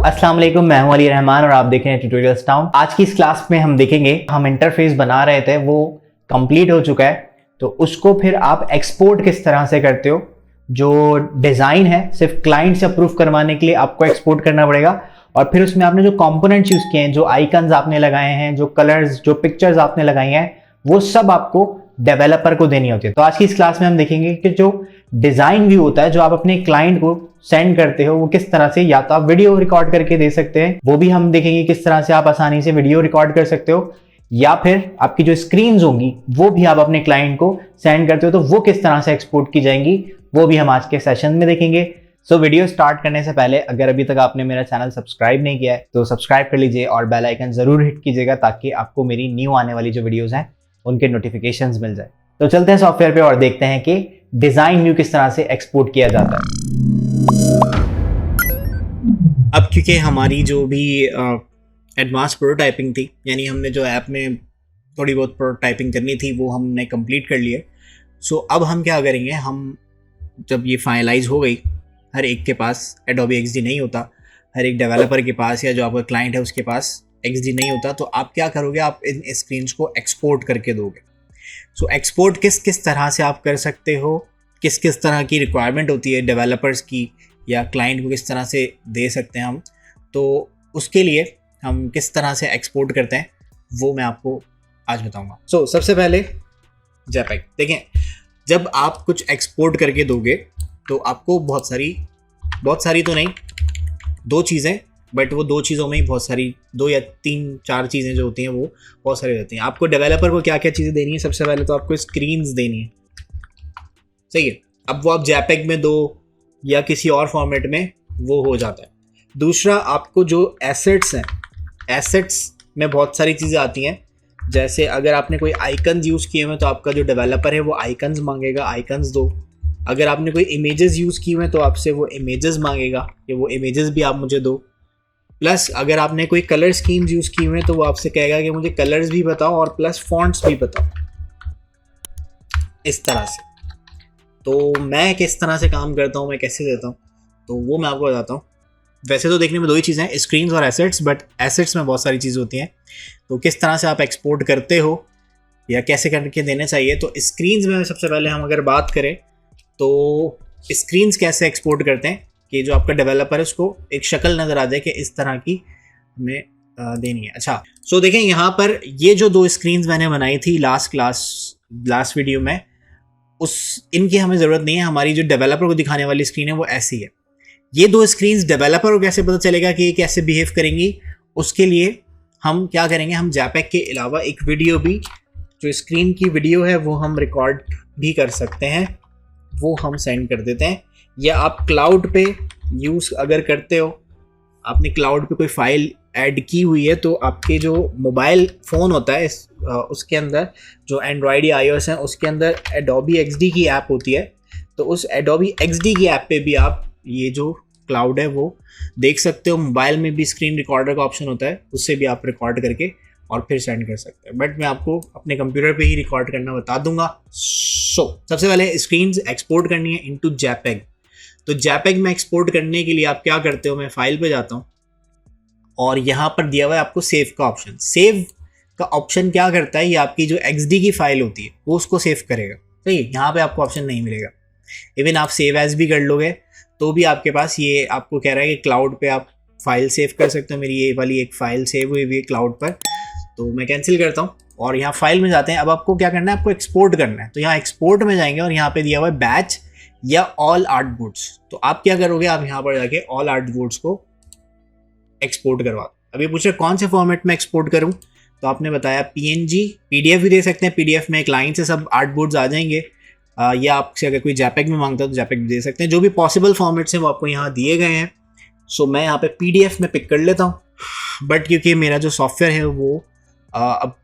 अस्सलाम वालेकुम, मैं हूं अली रहमान और आप देख रहे हैं ट्यूटोरियल्स टाउन। आज की इस क्लास में हम देखेंगे, हम इंटरफेस बना रहे थे वो कंप्लीट हो चुका है, तो उसको फिर आप एक्सपोर्ट किस तरह से करते हो। जो डिजाइन है सिर्फ क्लाइंट से अप्रूव करवाने के लिए आपको एक्सपोर्ट करना पड़ेगा, और फिर उसमें आपने जो कंपोनेंट्स यूज किए हैं, जो आइकन्स आपने लगाए हैं, जो कलर्स, जो पिक्चर्स आपने लगाई हैं, वो सब आपको डेवलपर को देनी होती है। तो आज की इस क्लास में हम देखेंगे कि जो डिजाइन व्यू होता है जो आप अपने क्लाइंट को सेंड करते हो, वो किस तरह से, या तो आप वीडियो रिकॉर्ड करके दे सकते हैं, वो भी हम देखेंगे किस तरह से आप आसानी से वीडियो रिकॉर्ड कर सकते हो, या फिर आपकी जो स्क्रीन्स होंगी वो भी आप अपने क्लाइंट को सेंड करते हो तो वो किस तरह से एक्सपोर्ट की जाएंगी, वो भी हम आज के सेशन में देखेंगे। सो वीडियो स्टार्ट करने से पहले अगर अभी तक आपने मेरा चैनल सब्सक्राइब नहीं किया है तो सब्सक्राइब कर लीजिए और बेल आइकन जरूर हिट कीजिएगा ताकि आपको मेरी न्यू आने वाली जो वीडियोस हैं उनके नोटिफिकेशंस मिल जाए। तो चलते हैं सॉफ्टवेयर पे और देखते हैं कि डिजाइन व्यू किस तरह से एक्सपोर्ट किया जाता है। अब क्योंकि हमारी जो भी एडवांस प्रोटोटाइपिंग थी, यानी हमने जो ऐप में थोड़ी बहुत प्रोटोटाइपिंग करनी थी वो हमने कंप्लीट कर लिया। सो अब हम क्या करेंगे, हम जब ये फाइनलाइज हो गई, हर एक के पास एडोबी XD नहीं होता, हर एक डेवलपर के पास या जो आपका क्लाइंट है उसके पास XD नहीं होता, तो आप क्या करोगे, आप इन स्क्रीन्स को एक्सपोर्ट करके दोगे। सो एक्सपोर्ट किस किस तरह से आप कर सकते हो, किस किस तरह की रिक्वायरमेंट होती है डेवलपर्स की, या क्लाइंट को किस तरह से दे सकते हैं हम, तो उसके लिए हम किस तरह से एक्सपोर्ट करते हैं वो मैं आपको आज बताऊंगा। सो सबसे पहले JPEG देखें, जब आप कुछ एक्सपोर्ट करके दोगे तो आपको बहुत सारी तो नहीं, दो चीज़ें, बट वो दो चीज़ों में ही बहुत सारी, 2 या 3-4 चीज़ें जो होती हैं वो बहुत सारी होती हैं। आपको डेवलपर को क्या क्या चीज़ें देनी है, सबसे पहले तो आपको स्क्रीन्स देनी है, सही है। अब वो आप JPEG में दो या किसी और फॉर्मेट में, वो हो जाता है। दूसरा, आपको जो एसेट्स हैं, एसेट्स में बहुत सारी चीज़ें आती हैं। जैसे अगर आपने कोई आइकन्स यूज़ किए हुए हैं तो आपका जो डेवलपर है वो आइकन्स मांगेगा, आइकन्स दो। अगर आपने कोई इमेजेस यूज़ किए हुए हैं तो आपसे वो इमेजेस मांगेगा कि वो इमेजेस भी आप मुझे दो। प्लस अगर आपने कोई कलर स्कीम्स यूज़ किए हुए हैं तो वो आपसे कहेगा कि मुझे कलर्स भी बताओ और प्लस फॉन्ट्स भी बताओ, इस तरह से। तो मैं किस तरह से काम करता हूँ, मैं कैसे देता हूँ, तो वो मैं आपको बताता हूँ। वैसे तो देखने में दो ही चीज़ें हैं, स्क्रीन्स और एसेट्स, बट एसेट्स में बहुत सारी चीज़ें होती हैं। तो किस तरह से आप एक्सपोर्ट करते हो या कैसे करके देने चाहिए, तो स्क्रीन्स में सबसे पहले हम अगर बात करें तो स्क्रीन्स कैसे एक्सपोर्ट करते हैं कि जो आपका डेवलपर है उसको एक शक्ल नज़र आ जाए कि इस तरह की हमें देनी है। अच्छा, सो देखें यहाँ पर ये जो 2 स्क्रीन्स मैंने बनाई थी लास्ट वीडियो में, इनकी हमें ज़रूरत नहीं है। हमारी जो डेवलपर को दिखाने वाली स्क्रीन है वो ऐसी है। ये 2 स्क्रीन्स डेवलपर को कैसे पता चलेगा कि ये कैसे बिहेव करेंगी, उसके लिए हम क्या करेंगे, हम JPEG के अलावा एक वीडियो भी, जो स्क्रीन की वीडियो है वो हम रिकॉर्ड भी कर सकते हैं, वो हम सेंड कर देते हैं। या आप क्लाउड पे यूज़ अगर करते हो, आपने क्लाउड पे कोई फाइल ऐड की हुई है, तो आपके जो मोबाइल फ़ोन होता है उसके अंदर, जो एंड्रॉयड या iOS है उसके अंदर एडोबी XD की ऐप होती है, तो उस एडोबी XD की ऐप पे भी आप ये जो क्लाउड है वो देख सकते हो। मोबाइल में भी स्क्रीन रिकॉर्डर का ऑप्शन होता है, उससे भी आप रिकॉर्ड करके और फिर सेंड कर सकते हैं, बट मैं आपको अपने कंप्यूटर पे ही रिकॉर्ड करना बता दूंगा। सबसे पहले स्क्रीन्स एक्सपोर्ट करनी है इनटू JPEG। तो JPEG में एक्सपोर्ट करने के लिए आप क्या करते हो, मैं फाइल पे जाता हूँ और यहाँ पर दिया हुआ है आपको सेव का ऑप्शन। सेव का ऑप्शन क्या करता है, ये आपकी जो XD की फाइल होती है वो उसको सेव करेगा, सही है। यहाँ पे आपको ऑप्शन नहीं मिलेगा। इवन आप सेव एज भी कर लोगे तो भी आपके पास ये आपको कह रहा है कि क्लाउड पे आप फाइल सेव कर सकते हो। मेरी ये वाली एक फाइल सेव हुई है क्लाउड पर, तो मैं कैंसिल करता हूँ और यहाँ फाइल में जाते हैं। अब आपको क्या करना है, आपको एक्सपोर्ट करना है, तो यहाँ एक्सपोर्ट में जाएंगे और यहाँ पे दिया हुआ है बैच या ऑल आर्टबोर्ड्स। तो आप क्या करोगे, आप यहाँ पर जाके ऑल आर्टबोर्ड्स को एक्सपोर्ट करवा दो। अब ये पूछ रहे कौन से फॉर्मेट में एक्सपोर्ट करूँ, तो आपने बताया PNG, PDF भी दे सकते हैं। PDF में एक लाइन से सब आर्टबोर्ड्स आ जाएंगे, या आपसे अगर कोई JPEG में मांगता है तो JPEG भी दे सकते हैं। जो भी पॉसिबल फॉर्मेट्स हैं वो आपको यहाँ दिए गए हैं। सो मैं यहाँ पे PDF में पिक कर लेता हूँ, बट क्योंकि मेरा जो सॉफ्टवेयर है वो अब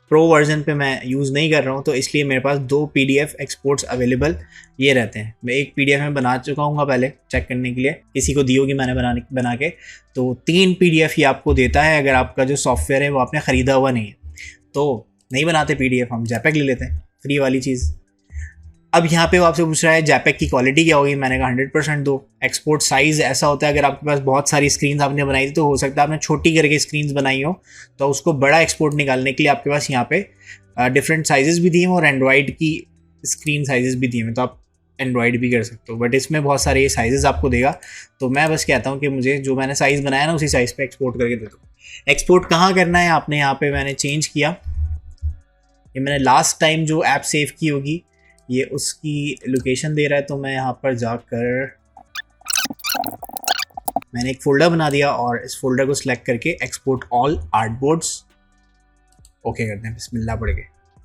प्रो वर्जन पे मैं यूज़ नहीं कर रहा हूँ, तो इसलिए मेरे पास 2 PDF एक्सपोर्ट्स अवेलेबल ये रहते हैं। मैं एक PDF में बना चुका हूँ पहले चेक करने के लिए, किसी को दी होगी मैंने बना के, तो 3 PDF ही आपको देता है अगर आपका जो सॉफ्टवेयर है वो आपने ख़रीदा हुआ नहीं है। तो नहीं बनाते PDF, हम JPEG ले लेते हैं, फ्री वाली चीज़। अब यहाँ पे वो आपसे पूछ रहा है जैपेग की क्वालिटी क्या होगी, मैंने कहा 100% दो। एक्सपोर्ट साइज़ ऐसा होता है, अगर आपके पास बहुत सारी स्क्रीन आपने बनाई थी तो हो सकता है आपने छोटी करके स्क्रीन बनाई हो, तो उसको बड़ा एक्सपोर्ट निकालने के लिए आपके पास यहाँ पे डिफरेंट साइजेस भी दिए हैं और एंड्रॉयड की स्क्रीन साइजेस भी दिए हैं, तो आप एंड्रॉयड भी कर सकते हो, बट इसमें बहुत सारे ये साइजेस आपको देगा। तो मैं बस कहता हूँ कि मुझे जो मैंने साइज़ बनाया ना उसी साइज़ पे एक्सपोर्ट करके दे दो। एक्सपोर्ट कहाँ करना है आपने, यहाँ पे मैंने चेंज किया, ये मैंने लास्ट टाइम जो ऐप सेव की होगी ये उसकी लोकेशन दे रहा है, तो मैं यहाँ पर जाकर मैंने एक फ़ोल्डर बना दिया और इस फोल्डर को सिलेक्ट करके एक्सपोर्ट ऑल आर्टबोर्ड्स ओके करते हैं, बिस्मिल्लाह पढ़ के।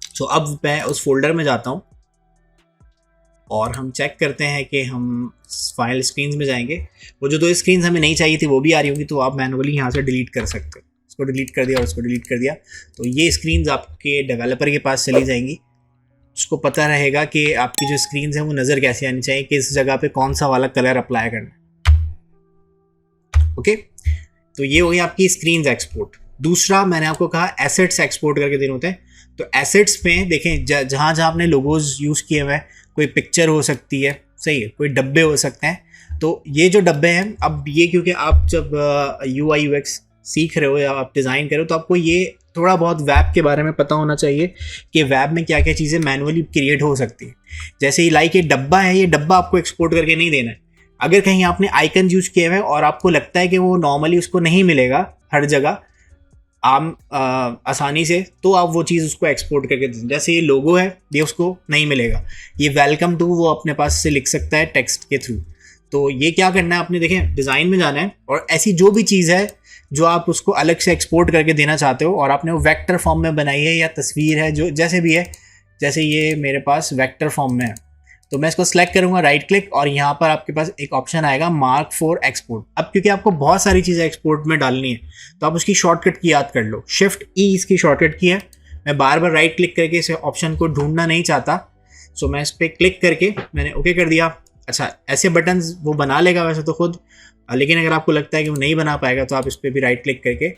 सो अब मैं उस फोल्डर में जाता हूँ और हम चेक करते हैं कि हम फाइल स्क्रीन्स में जाएंगे। वो जो दो स्क्रीन्स हमें नहीं चाहिए थी वो भी आ रही होंगी, तो आप मैनुअली यहाँ से डिलीट कर सकते हो। इसको डिलीट कर दिया और इसको डिलीट कर दिया, तो ये स्क्रीन्स आपके डेवलपर के पास चली जाएंगी। उसको पता रहेगा कि आपकी जो स्क्रीन्स हैं वो नज़र कैसे आनी चाहिए, किस जगह पे कौन सा वाला कलर अप्लाई करना है। ओके, तो ये हो गई आपकी स्क्रीन्स एक्सपोर्ट। दूसरा मैंने आपको कहा एसेट्स एक्सपोर्ट करके देने होते हैं। तो एसेट्स में देखें जहाँ जहाँ आपने लोगोज यूज़ किए हुए हैं, कोई पिक्चर हो सकती है, सही है, कोई डब्बे हो सकते हैं। तो ये जो डब्बे हैं, अब ये क्योंकि आप जब UI UX सीख रहे हो या आप डिज़ाइन कर रहे हो तो आपको ये थोड़ा बहुत वेब के बारे में पता होना चाहिए कि वेब में क्या क्या चीज़ें मैनुअली क्रिएट हो सकती है। जैसे लाइक ये डब्बा है, ये डब्बा आपको एक्सपोर्ट करके नहीं देना है। अगर कहीं आपने आइकन यूज़ किए हुए हैं और आपको लगता है कि वो नॉर्मली उसको नहीं मिलेगा हर जगह आसानी से, तो आप वो चीज़ उसको एक्सपोर्ट करके दें। जैसे ये लोगो है, ये उसको नहीं मिलेगा, ये वेलकम टू वो अपने पास से लिख सकता है टेक्स्ट के थ्रू। तो ये क्या करना है आपने, देखें डिज़ाइन में जाना है और ऐसी जो भी चीज़ है जो आप उसको अलग से एक्सपोर्ट करके देना चाहते हो और आपने वो वेक्टर फॉर्म में बनाई है या तस्वीर है, जो जैसे भी है, जैसे ये मेरे पास वेक्टर फॉर्म में है, तो मैं इसको सेलेक्ट करूंगा, राइट क्लिक, और यहाँ पर आपके पास एक ऑप्शन आएगा मार्क फॉर एक्सपोर्ट। अब क्योंकि आपको बहुत सारी चीज़ें एक्सपोर्ट में डालनी है तो आप उसकी शॉर्टकट की याद कर लो, शिफ्ट ई इसकी शॉर्टकट की है। मैं बार बार राइट क्लिक करके इस ऑप्शन को ढूंढना नहीं चाहता, सो मैं इस पर क्लिक करके मैंने ओके कर दिया। अच्छा, ऐसे बटन्स वो बना लेगा वैसे तो खुद, लेकिन अगर आपको लगता है कि वो नहीं बना पाएगा तो आप इस पर भी राइट क्लिक करके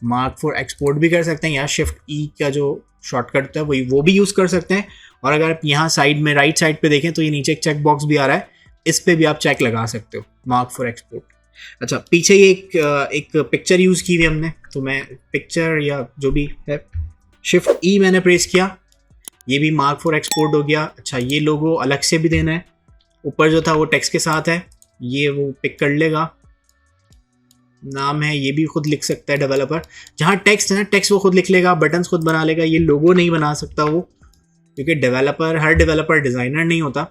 मार्क फॉर एक्सपोर्ट भी कर सकते हैं, या शिफ्ट ई का जो शॉर्टकट है वो भी यूज़ कर सकते हैं। और अगर आप यहाँ साइड में राइट साइड पे देखें तो ये नीचे एक चेक बॉक्स भी आ रहा है, इस पर भी आप चेक लगा सकते हो, मार्क फॉर एक्सपोर्ट। अच्छा, पीछे ये एक पिक्चर यूज़ की हुई हमने, तो मैं पिक्चर या जो भी है शिफ्ट ई मैंने प्रेस किया, ये भी मार्क फॉर एक्सपोर्ट हो गया। अच्छा, ये लोगो अलग से भी देना है, ऊपर जो था वो टेक्स्ट के साथ है, ये वो पिक कर लेगा, नाम है, ये भी खुद लिख सकता है डेवलपर। जहाँ टेक्स्ट है ना, टेक्स्ट वो खुद लिख लेगा, बटन्स खुद बना लेगा। ये लोगो नहीं बना सकता वो, क्योंकि हर डेवलपर डिज़ाइनर नहीं होता।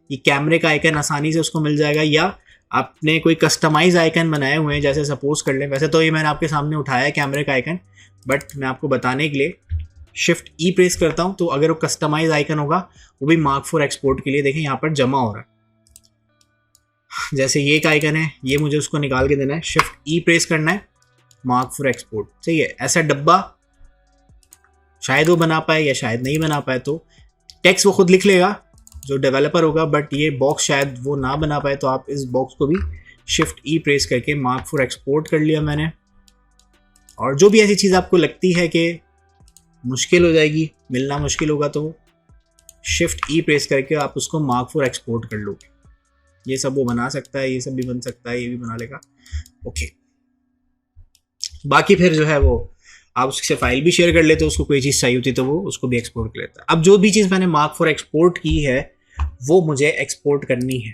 ये कैमरे का आइकन आसानी से उसको मिल जाएगा, या आपने कोई कस्टमाइज आइकन बनाए हुए हैं, जैसे सपोज कर लें, वैसे तो ये मैंने आपके सामने उठाया है कैमरे का आइकन, बट मैं आपको बताने के लिए शिफ्ट ई प्रेस करता हूँ, तो अगर वो कस्टमाइज आइकन होगा वो भी मार्क फॉर एक्सपोर्ट के लिए देखें यहाँ पर जमा हो रहा है। जैसे ये एक आइकन है, ये मुझे उसको निकाल के देना है, शिफ्ट ई प्रेस करना है, मार्क फॉर एक्सपोर्ट। सही है, ऐसा डब्बा शायद वो बना पाए या शायद नहीं बना पाए, तो टेक्स्ट वो खुद लिख लेगा जो डेवलपर होगा, बट ये बॉक्स शायद वो ना बना पाए, तो आप इस बॉक्स को भी शिफ्ट ई प्रेस करके मार्क फॉर एक्सपोर्ट कर लिया मैंने। और जो भी ऐसी चीज़ आपको लगती है कि मुश्किल हो जाएगी, मिलना मुश्किल होगा, तो शिफ्ट ई प्रेस करके आप उसको मार्क फॉर एक्सपोर्ट कर लोगे। ये सब वो बना सकता है, ये सब भी बन सकता है, ये भी बना लेगा। ओके, बाकी फिर जो है वो आप उससे फाइल भी शेयर कर लेते हो, उसको कोई चीज़ चाहिए होती तो वो उसको भी एक्सपोर्ट कर लेता है। अब जो भी चीज़ मैंने मार्क फॉर एक्सपोर्ट की है वो मुझे एक्सपोर्ट करनी है,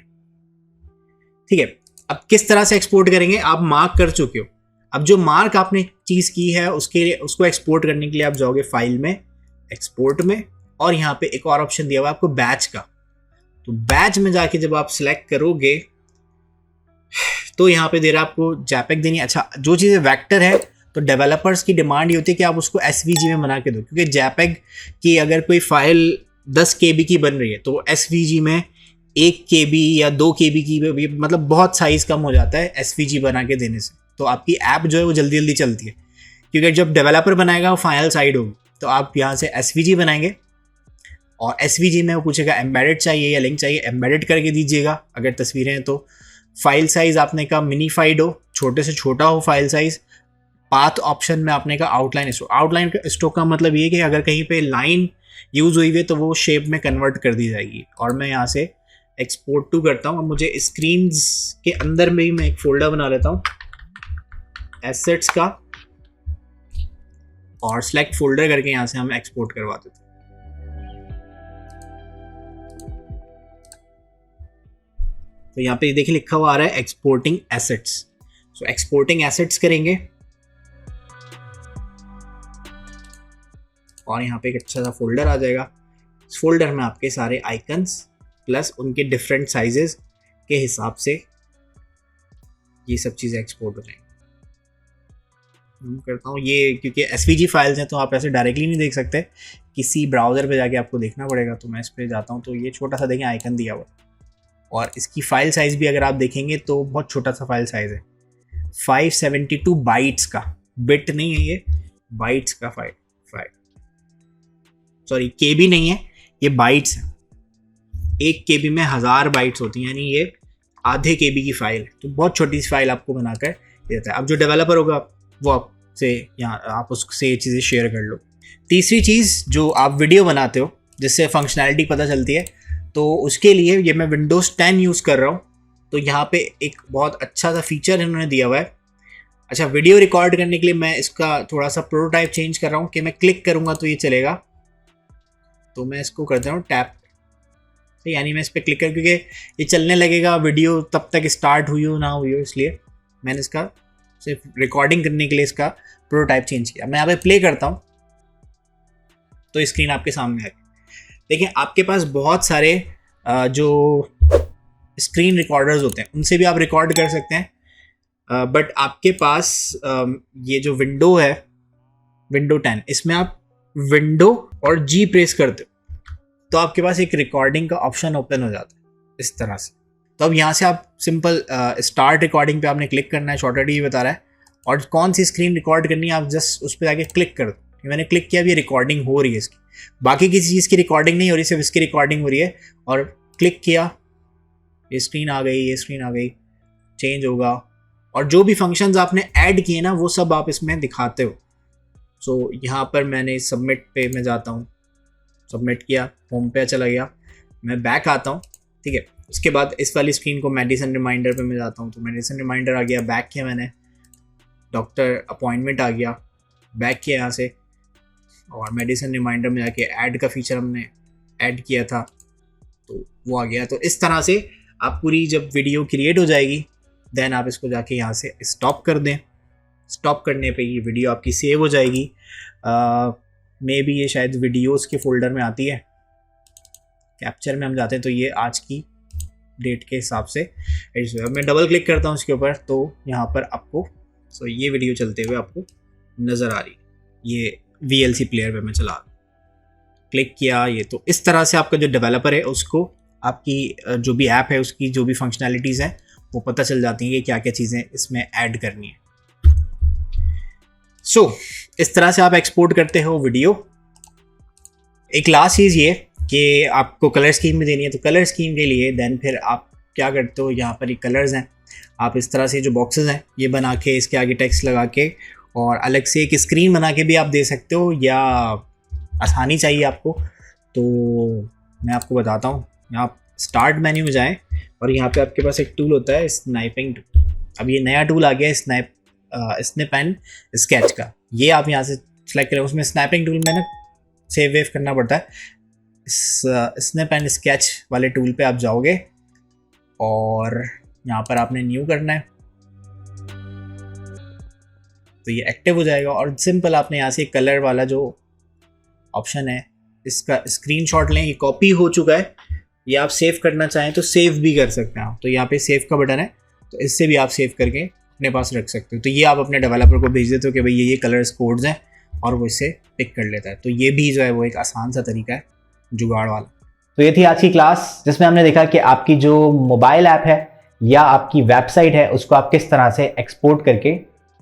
ठीक है। अब किस तरह से एक्सपोर्ट करेंगे, आप मार्क कर चुके हो, अब जो मार्क आपने चीज़ की है उसके लिए, उसको एक्सपोर्ट करने के लिए आप जाओगे फाइल में, एक्सपोर्ट में, और यहाँ पे एक और ऑप्शन दिया हुआ है आपको बैच का। तो बैच में जाके जब आप सिलेक्ट करोगे तो यहाँ पे दे रहा है आपको जैपेग देनी है। अच्छा, जो चीज़ें वेक्टर है तो डेवलपर्स की डिमांड ये होती है कि आप उसको SVG में बना के दो, क्योंकि जैपेग की अगर कोई फाइल 10 KB की बन रही है तो SVG में 1 KB या 2 KB की, मतलब बहुत साइज़ कम हो जाता है SVG बना के देने से, तो आपकी ऐप जो है वो जल्दी जल्दी चलती है। क्योंकि जब डेवलपर बनाएगा वो फाइनल साइड होगी, तो आप यहाँ से SVG बनाएंगे और SVG में वो पूछेगा एम्बेडेड चाहिए या लिंक चाहिए, एम्बेडेड करके दीजिएगा। अगर तस्वीरें हैं तो फाइल साइज़ आपने कहा मिनीफाइड हो, छोटे से छोटा हो फाइल साइज़, पाथ ऑप्शन में आपने कहा आउटलाइन स्ट्रोक। आउटलाइन स्ट्रोक का मतलब ये कि अगर कहीं पे लाइन यूज हुई है तो वो शेप में कन्वर्ट कर दी जाएगी। और मैं यहाँ से एक्सपोर्ट टू करता हूँ। अब मुझे स्क्रीन्स के अंदर में ही मैं एक फोल्डर बना लेता हूँ एसेट्स का, और सेलेक्ट फोल्डर करके यहाँ से हम एक्सपोर्ट करवा देते हैं। तो यहाँ पे देखिए लिखा हुआ आ रहा है एक्सपोर्टिंग एसेट्स। सो एक्सपोर्टिंग एसेट्स करेंगे और यहाँ पे एक अच्छा सा फोल्डर आ जाएगा। इस फोल्डर में आपके सारे आइकन्स प्लस उनके डिफरेंट साइजेस के हिसाब से ये सब चीज़ें एक्सपोर्ट हो जाएंगी। करता हूँ ये, क्योंकि एसवीजी फाइल्स हैं तो आप ऐसे डायरेक्टली नहीं देख सकते, किसी ब्राउज़र पे जाके आपको देखना पड़ेगा। तो मैं इस पर जाता हूँ तो ये छोटा सा देखें आइकन दिया हुआ, और इसकी फाइल साइज़ भी अगर आप देखेंगे तो बहुत छोटा सा फाइल साइज़ है, 572 बाइट्स का। बिट नहीं है ये, बाइट्स का फाइल सॉरी केबी नहीं है, ये बाइट्स है। 1 केबी में 1000 बाइट्स होती हैं, यानी ये आधे केबी की फाइल है। तो बहुत छोटी सी फाइल आपको बनाकर देता है। अब जो डेवलपर होगा वो आपसे यहाँ आप उससे ये चीज़ें शेयर कर लो। तीसरी चीज़, जो आप वीडियो बनाते हो जिससे फंक्शनैलिटी पता चलती है, तो उसके लिए ये मैं विंडोज़ 10 यूज़ कर रहा हूँ। तो यहाँ पे एक बहुत अच्छा सा फीचर इन्होंने दिया हुआ है। अच्छा, वीडियो रिकॉर्ड करने के लिए मैं इसका थोड़ा सा प्रोटोटाइप चेंज कर रहा हूँ कि मैं क्लिक करूँगा तो ये चलेगा। तो मैं इसको कर दे रहा हूँ टैप, यानी मैं इस पर क्लिक कर, क्योंकि ये चलने लगेगा वीडियो तब तक स्टार्ट हुई हो ना हुई हो, इसलिए मैंने इसका सिर्फ रिकॉर्डिंग करने के लिए इसका प्रोटोटाइप चेंज किया। मैं यहाँ पे प्ले करता हूँ तो स्क्रीन आपके सामने आ गई। देखिए आपके पास बहुत सारे जो स्क्रीन रिकॉर्डर्स होते हैं उनसे भी आप रिकॉर्ड कर सकते हैं, बट आपके पास ये जो विंडो है विंडो 10, इसमें आप विंडो और जी प्रेस करते हो तो आपके पास एक रिकॉर्डिंग का ऑप्शन ओपन हो जाता है इस तरह से। तो अब यहाँ से आप सिंपल स्टार्ट रिकॉर्डिंग पे आपने क्लिक करना है, शॉर्टकट ये बता रहा है, और कौन सी स्क्रीन रिकॉर्ड करनी है आप जस्ट उस पर जाके क्लिक कर दो। मैंने क्लिक किया, अभी रिकॉर्डिंग हो रही है इसकी, बाकी किसी चीज़ की रिकॉर्डिंग नहीं हो रही, सिर्फ इसकी रिकॉर्डिंग हो रही है। और क्लिक किया, ये स्क्रीन आ गई, ये स्क्रीन आ गई, चेंज होगा, और जो भी फंक्शंस आपने ऐड किए ना वो सब आप इसमें दिखाते हो। सो यहाँ पर मैंने सबमिट पे मैं जाता हूँ, सबमिट किया, होम पे चला गया, मैं बैक आता हूँ, ठीक है। उसके बाद इस वाली स्क्रीन को मेडिसिन रिमाइंडर पे मैं जाता हूँ, तो मेडिसिन रिमाइंडर आ गया, बैक किया मैंने, डॉक्टर अपॉइंटमेंट आ गया, बैक किया यहाँ से, और मेडिसिन रिमाइंडर में जाके ऐड का फीचर हमने ऐड किया था तो वो आ गया। तो इस तरह से आप पूरी जब वीडियो क्रिएट हो जाएगी देन आप इसको जाके यहाँ से स्टॉप कर दें। स्टॉप करने पे ये वीडियो आपकी सेव हो जाएगी। मे बी ये शायद वीडियोस के फोल्डर में आती है, कैप्चर में हम जाते हैं तो ये आज की डेट के हिसाब से मैं डबल क्लिक करता हूँ इसके ऊपर, तो यहाँ पर आपको ये वीडियो चलते हुए आपको नज़र आ रही है। ये VLC प्लेयर पे मैं चला क्लिक किया ये, तो इस तरह से आपका जो डेवलपर है उसको आपकी जो भी ऐप है उसकी जो भी फंक्शनैलिटीज़ हैं वो पता चल जाती हैं कि क्या क्या चीज़ें इसमें ऐड करनी है। इस तरह से आप एक्सपोर्ट करते हो वीडियो। एक लास्ट चीज़ ये कि आपको कलर स्कीम में देनी है, तो कलर स्कीम के लिए देन फिर आप क्या करते हो, यहाँ पर ये कलर्स हैं, आप इस तरह से जो बॉक्सेस हैं ये बना के इसके आगे टेक्स्ट लगा के और अलग से एक स्क्रीन बना के भी आप दे सकते हो, या आसानी चाहिए आपको तो मैं आपको बताता हूँ। आप स्टार्ट मेन्यू में जाएँ और यहाँ पे आपके पास एक टूल होता है स्नैपिंग टूल। अब ये नया टूल आ गया है स्नैप एंड स्केच का, ये आप यहाँ से सेलेक्ट करें। उसमें स्नैपिंग टूल में ना सेव वेव करना पड़ता है। स्नैप एंड स्केच वाले टूल पे आप जाओगे और यहाँ पर आपने न्यू करना है तो ये एक्टिव हो जाएगा। और सिंपल आपने यहाँ से कलर वाला जो ऑप्शन है इसका स्क्रीनशॉट लें, ये कॉपी हो चुका है, ये आप सेव करना चाहें तो सेव भी कर सकते हैं आप। तो यहाँ पे सेव का बटन है तो इससे भी आप सेव करके अपने पास रख सकते हो। तो ये आप अपने डेवलपर को भेज देते हो कि भाई ये कलर्स कोड्स हैं और वो इससे पिक कर लेता है। तो ये भी जो है वो एक आसान सा तरीका है जुगाड़ वाला। तो ये थी आज की क्लास जिसमें हमने देखा कि आपकी जो मोबाइल ऐप है या आपकी वेबसाइट है उसको आप किस तरह से एक्सपोर्ट करके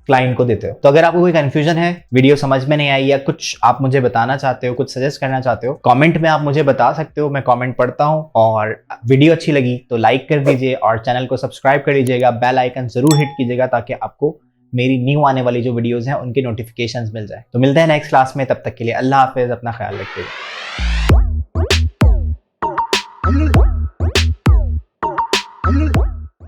क्लाइंट को देते हो। तो अगर आपको कोई कंफ्यूजन है, वीडियो समझ में नहीं आई या कुछ आप मुझे बताना चाहते हो, कुछ सजेस्ट करना चाहते हो, कमेंट में आप मुझे बता सकते हो, मैं कमेंट पढ़ता हूं। और वीडियो अच्छी लगी तो लाइक कर दीजिए और चैनल को सब्सक्राइब कर लीजिएगा, बेल आइकन जरूर हिट कीजिएगा ताकि आपको मेरी न्यू आने वाली जो वीडियोस हैं उनके नोटिफिकेशंस मिल जाए। तो मिलते हैं नेक्स्ट क्लास में, तब तक के लिए अल्लाह हाफिज़, अपना ख्याल रखिएगा।